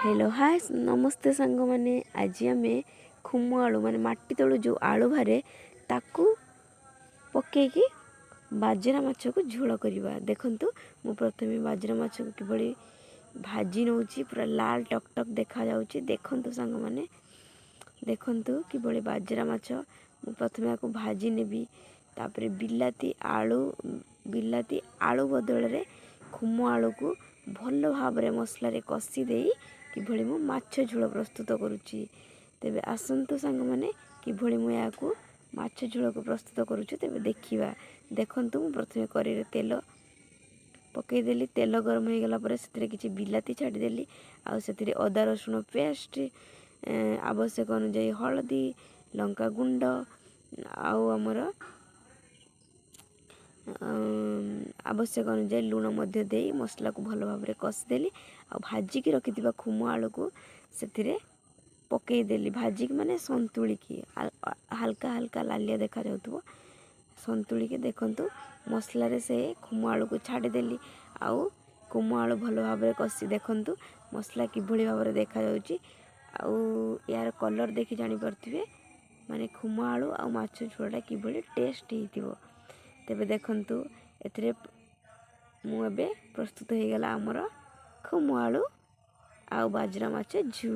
Hello hi नमस्ते सांग मैंने आज आम खुम आलू माने माटी तलू जो आलू बाहरे ताकू पकईकि बाजरा माछ को झोल करवा। देखंतु मु प्रथमे बाजरा माछ को किभली भाजी नौची पूरा लाल टक टक देखा जाउची। देखंतु सांग माने देखंतु किभली बाजरा माछ मु प्रथमे आको भाजी नेबी तापरे बिलाती आलू बदल रे खुम आलू को भल भाव मसला रे कषि देई किभली मु माछ झोल प्रस्तुत करुची। तेबे आसंतु सांग माने किभली मु याकू माछ झोल को प्रस्तुत करुची तेबे देखिबा। देखंतु मु प्रथमे करेरे तेल पकई देली। तेल गरम हो गला परे सेतिरे किछि बिलाती छाडी देली आ सेतिरे अदा रसुण पेस्ट आवश्यक अनुसार हळदी लंका गुंड आउ हमर आवश्यक अनुसार लुण मध्य देई मसला को भल भाव कषि देली आ भाजी की रखिथिबा खुम आलू को सेतिरे पकई देली। भाजी की माने संतुली की हल्का हल्का लालिया देखा जाउथबो संतुली के। देखंतु मसला रे से खुम आलू को छाडी देली आउ खुम आलू भल भाव कषि। देखंतु मसला किभली भाव देखा जाउची आउ यार कलर देखि जानि परथिबे माने खुम आलू आ माछ झोलटा किभली टेस्ट हेतिबो। तेबे देखंतु एथिरे मु एबे प्रस्तुत हो गला हमर खुम आलू आ बाजरा माछ झोल।